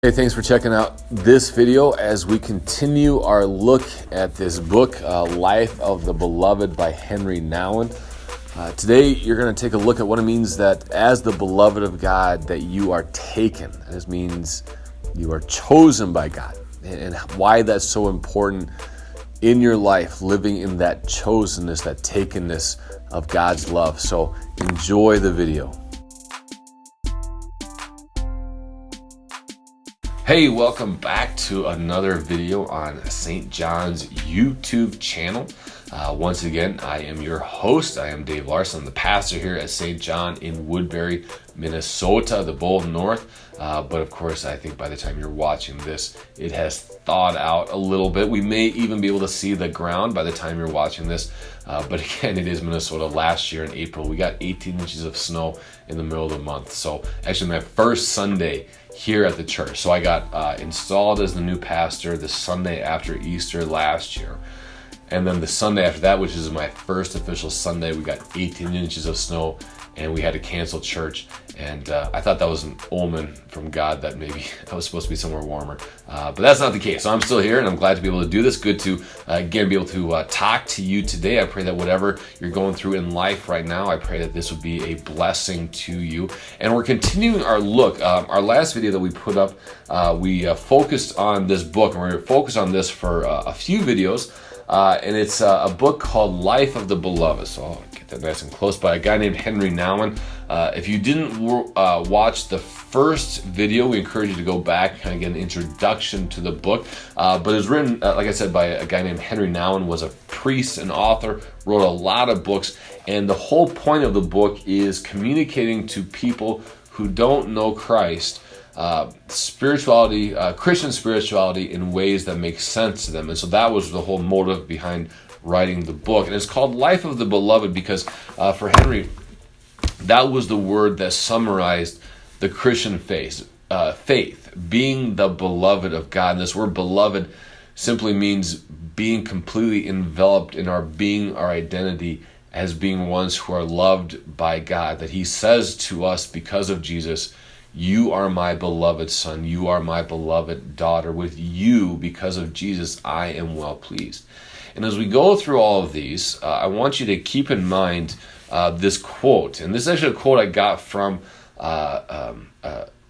Hey, thanks for checking out this video as we continue our look at this book, Life of the Beloved by Henry Nouwen. Today, you're going to take a look at what it means that as the beloved of God, that you are taken. This means you are chosen by God, and why that's so important in your life, living in that chosenness, that takenness of God's love. So enjoy the video. Hey, welcome back to another video on St. John's YouTube channel. Once again, I am your host. I am Dave Larson, the pastor here at St. John in Woodbury, Minnesota, the bold north. But of course, I think by the time you're watching this, it has thawed out a little bit. We may even be able to see the ground by the time you're watching this. But again, it is Minnesota. Last year in April, we got 18 inches of snow in the middle of the month. So actually my first Sunday here at the church. So I got installed as the new pastor the Sunday after Easter last year. And then the Sunday after that, which is my first official Sunday, we got 18 inches of snow and we had to cancel church. And I thought that was an omen from God that maybe I was supposed to be somewhere warmer. But that's not the case. So I'm still here and I'm glad to be able to do this. Good to, again, be able to talk to you today. I pray that whatever you're going through in life right now, I pray that this would be a blessing to you. And we're continuing our look. Our last video that we put up, we focused on this book, and we're going to focus on this for a few videos. And it's a book called Life of the Beloved. So I'll get that nice and close, by a guy named Henry Nouwen. If you didn't watch the first video, we encourage you to go back, kind of get an introduction to the book. But it was written, like I said, by a guy named Henry Nouwen, was a priest and author, wrote a lot of books. And the whole point of the book is communicating to people who don't know Christ, spirituality, Christian spirituality, in ways that make sense to them. And so that was the whole motive behind writing the book. And it's called Life of the Beloved because for Henry, that was the word that summarized the Christian faith, being the beloved of God. And this word beloved simply means being completely enveloped in our being, our identity as being ones who are loved by God. That he says to us because of Jesus, "You are my beloved son. You are my beloved daughter. With you, because of Jesus, I am well pleased." And as we go through all of these, I want you to keep in mind this quote. And this is actually a quote I got from a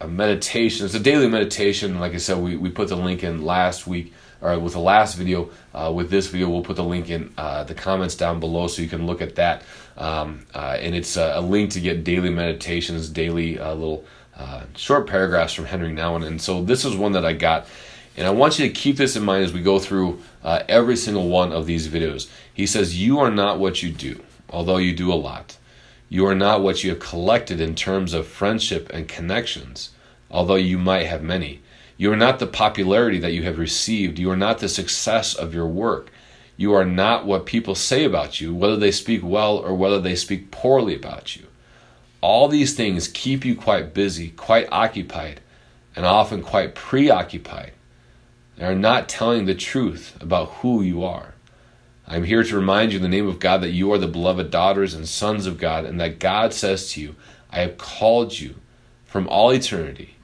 meditation. It's a daily meditation. Like I said, we put the link in last week, or with the last video. With this video, we'll put the link in the comments down below so you can look at that. And it's a link to get daily meditations, daily little short paragraphs from Henry Nouwen. And so this is one that I got, and I want you to keep this in mind as we go through every single one of these videos. He says, "You are not what you do, although you do a lot. You are not what you have collected in terms of friendship and connections, although you might have many. You are not the popularity that you have received. You are not the success of your work. You are not what people say about you, whether they speak well or whether they speak poorly about you. All these things keep you quite busy, quite occupied, and often quite preoccupied. They are not telling the truth about who you are. I am here to remind you in the name of God that you are the beloved daughters and sons of God, and that God says to you, I have called you from all eternity,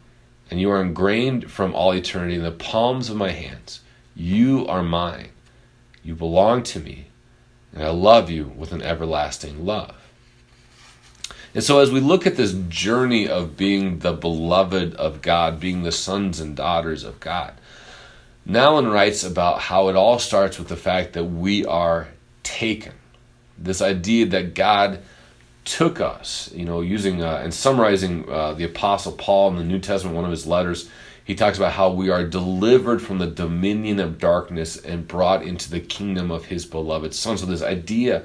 and you are ingrained from all eternity in the palms of my hands. You are mine. You belong to me, and I love you with an everlasting love." And so as we look at this journey of being the beloved of God, being the sons and daughters of God, Nouwen writes about how it all starts with the fact that we are taken. This idea that God took us, using and summarizing the Apostle Paul in the New Testament, one of his letters, he talks about how we are delivered from the dominion of darkness and brought into the kingdom of his beloved Son. So this idea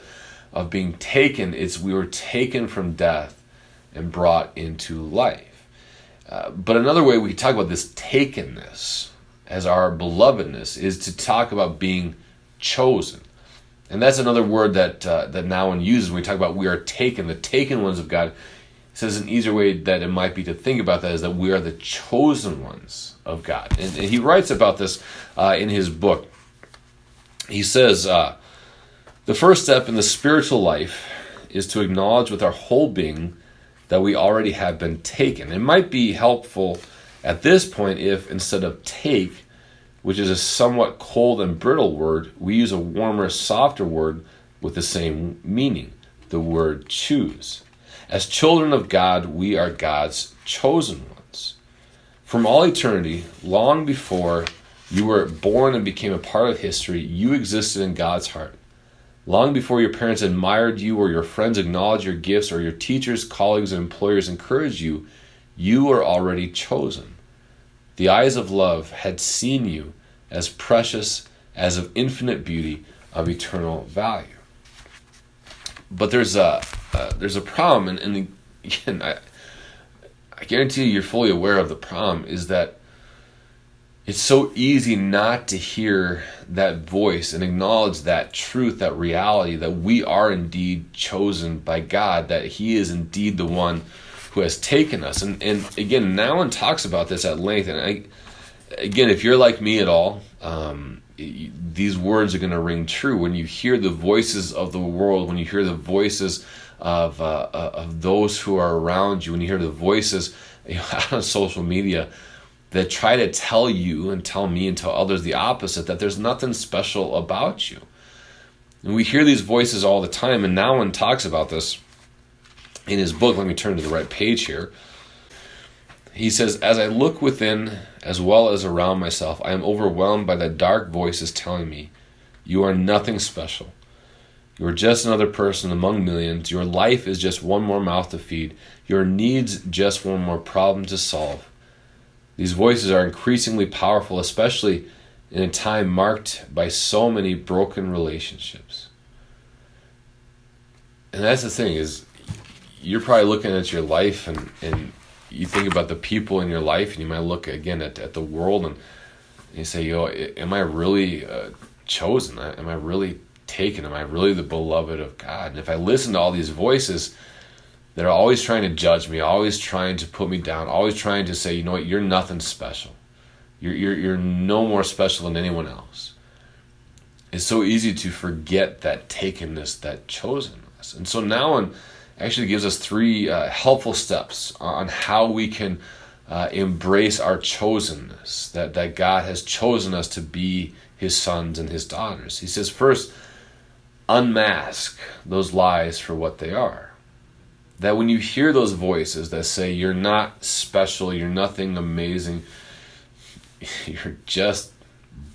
of being taken, we were taken from death and brought into life. But another way we talk about this takenness as our belovedness is to talk about being chosen. And that's another word that Nouwen uses when we talk about we are taken, the taken ones of God. He says an easier way that it might be to think about that is that we are the chosen ones of God. And he writes about this in his book. He says, the first step in the spiritual life is to acknowledge with our whole being that we already have been taken. It might be helpful At this point, if instead of take, which is a somewhat cold and brittle word, we use a warmer, softer word with the same meaning, the word choose. As children of God, we are God's chosen ones. From all eternity, long before you were born and became a part of history, you existed in God's heart. Long before your parents admired you or your friends acknowledged your gifts or your teachers, colleagues, and employers encouraged you, you were already chosen. The eyes of love had seen you as precious, as of infinite beauty, of eternal value. But there's a problem, and again, I guarantee you're fully aware of the problem, is that it's so easy not to hear that voice and acknowledge that truth, that reality, that we are indeed chosen by God, that He is indeed the one who has taken us. And again, Nouwen talks about this at length. And again, if you're like me at all, these words are going to ring true. When you hear the voices of the world, when you hear the voices of those who are around you, when you hear the voices out on social media that try to tell you and tell me and tell others the opposite, that there's nothing special about you. And we hear these voices all the time, and Nouwen talks about this in his book. Let me turn to the right page here. He says, as I look within as well as around myself, I am overwhelmed by the dark voices telling me, you are nothing special. You are just another person among millions. Your life is just one more mouth to feed. Your needs just one more problem to solve. These voices are increasingly powerful, especially in a time marked by so many broken relationships. And that's the thing, is you're probably looking at your life and you think about the people in your life, and you might look again at the world and you say, am I really chosen? Am I really taken? Am I really the beloved of God? And if I listen to all these voices that are always trying to judge me, always trying to put me down, always trying to say, you know what, you're nothing special. You're no more special than anyone else. It's so easy to forget that takenness, that chosenness. And so Nouwen actually gives us 3 helpful steps on how we can embrace our chosenness, that God has chosen us to be His sons and His daughters. He says, first, unmask those lies for what they are. That when you hear those voices that say you're not special, you're nothing amazing, you're just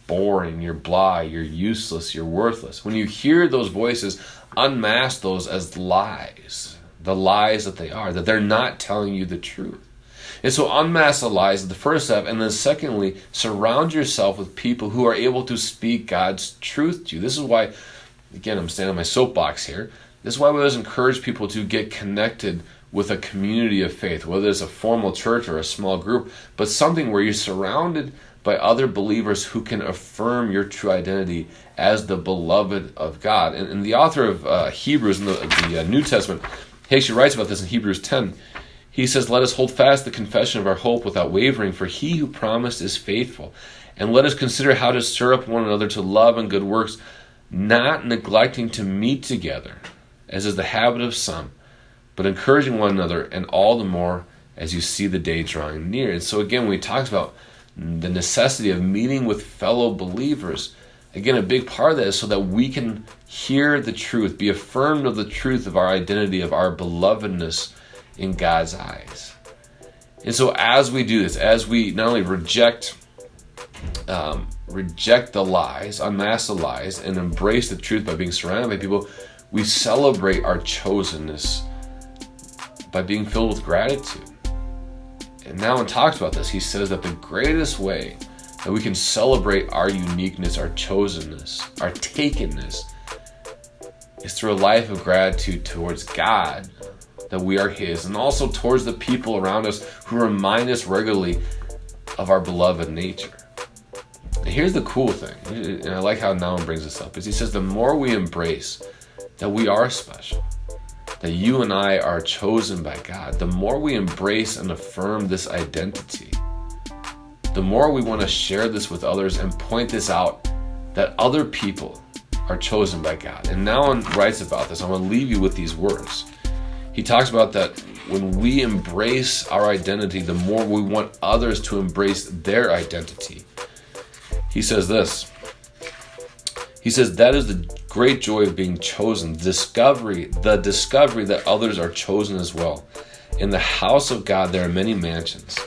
boring, you're blah, you're useless, you're worthless. When you hear those voices, unmask those as lies, the lies that they are, that they're not telling you the truth. And so unmask the lies is the first step. And then secondly, surround yourself with people who are able to speak God's truth to you. This is why, again, I'm standing on my soapbox here. This is why we always encourage people to get connected with a community of faith, whether it's a formal church or a small group, but something where you're surrounded by other believers who can affirm your true identity as the beloved of God. And the author of Hebrews in the New Testament, he actually writes about this in Hebrews 10. He says, let us hold fast the confession of our hope without wavering, for He who promised is faithful. And let us consider how to stir up one another to love and good works, not neglecting to meet together, as is the habit of some, but encouraging one another, and all the more as you see the day drawing near. And so again, when he talks about the necessity of meeting with fellow believers, again, a big part of that is so that we can hear the truth, be affirmed of the truth of our identity, of our belovedness in God's eyes. And so as we do this, as we not only reject the lies, unmask the lies, and embrace the truth by being surrounded by people, we celebrate our chosenness by being filled with gratitude. And Nouwen talks about this. He says that the greatest way that we can celebrate our uniqueness, our chosenness, our takenness, is through a life of gratitude towards God, that we are His, and also towards the people around us who remind us regularly of our beloved nature. And here's the cool thing, and I like how Nouwen brings this up, is he says the more we embrace that we are special, that you and I are chosen by God, the more we embrace and affirm this identity, the more we want to share this with others and point this out, that other people are chosen by God. And Nouwen writes about this. I want to leave you with these words. He talks about that when we embrace our identity, the more we want others to embrace their identity. He says this. He says, that is the great joy of being chosen, the discovery that others are chosen as well. In the house of God, there are many mansions.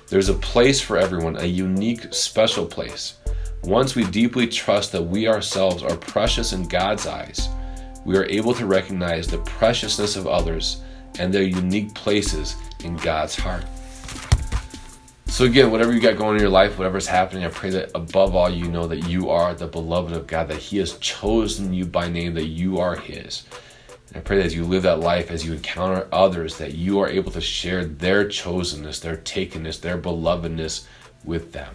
There's a place for everyone, a unique, special place. Once we deeply trust that we ourselves are precious in God's eyes, we are able to recognize the preciousness of others and their unique places in God's heart. So again, whatever you got going in your life, whatever's happening, I pray that above all you know that you are the beloved of God, that He has chosen you by name, that you are His. And I pray that as you live that life, as you encounter others, that you are able to share their chosenness, their takenness, their belovedness with them.